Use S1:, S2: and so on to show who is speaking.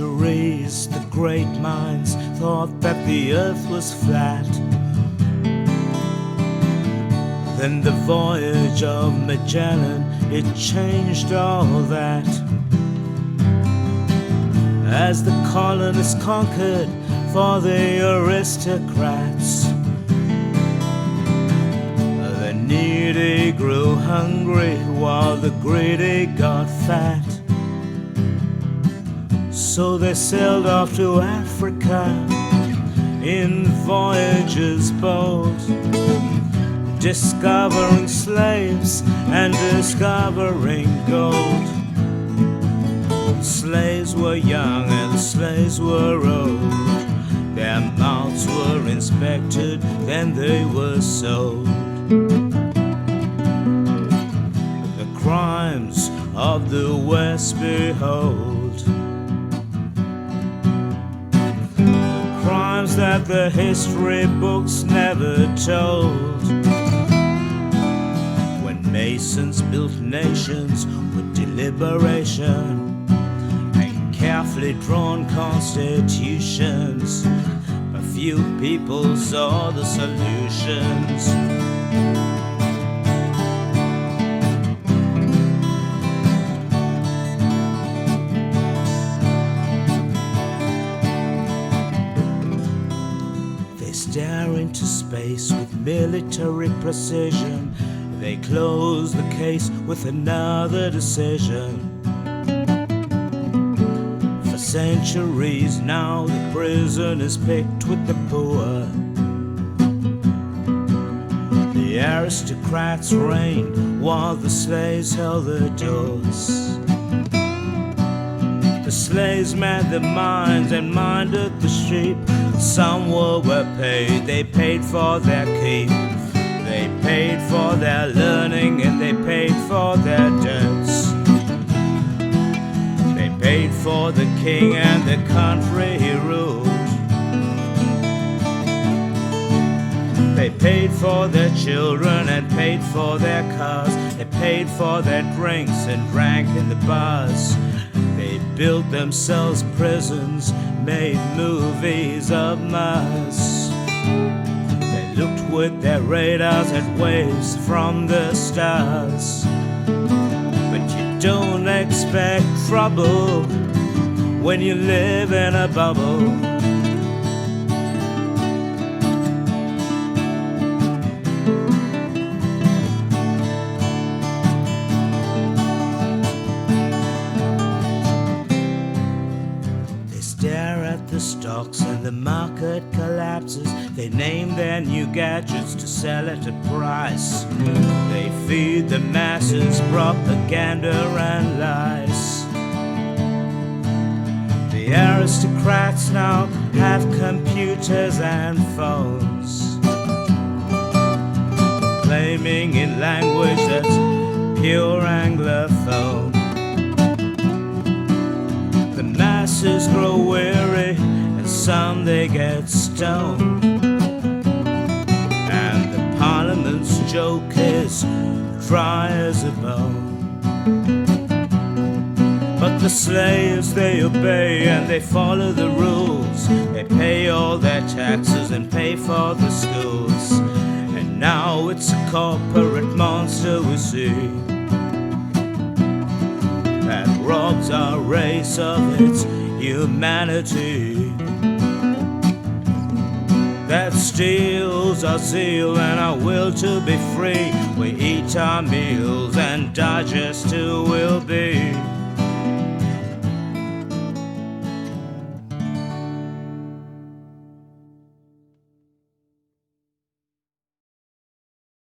S1: centuries, the great minds thought that the earth was flat. Then the voyage of Magellan, it changed all that. As the colonists conquered for the aristocrats, the needy grew hungry while the greedy got fat. So they sailed off to Africa in voyages bold, discovering slaves and discovering gold. Slaves were young and slaves were old. Their mouths were inspected, then they were sold. The crimes of the West behold, crimes that the history books never told. When Masons built nations with deliberation and carefully drawn constitutions, a few people saw the solutions. Stare into space with military precision. They close the case with another decision. For centuries now the prison is picked with the poor. The aristocrats reigned while the slaves held their doors. The slaves manned the mines and minded the sheep. Some were well paid, they paid for their keep. They paid for their learning and they paid for their debts. They paid for the king and the country he ruled. They paid for their children and paid for their cars. They paid for their drinks and drank in the bars. They built themselves prisons, made movies of Mars. They looked with their radars at waves from the stars. But you don't expect trouble when you live in a bubble. Stocks and the market collapses. They name their new gadgets to sell at a price. They feed the masses propaganda and lies. The aristocrats now have computers and phones, claiming in language that's pure anglophone. The masses grow weary, some they get stoned, and the parliament's joke is dry as a bone. But the slaves, they obey and they follow the rules. They pay all their taxes and pay for the schools. And now it's a corporate monster we see that robs our race of its humanity, that steals our zeal and our will to be free. We eat our meals and digest who we'll be.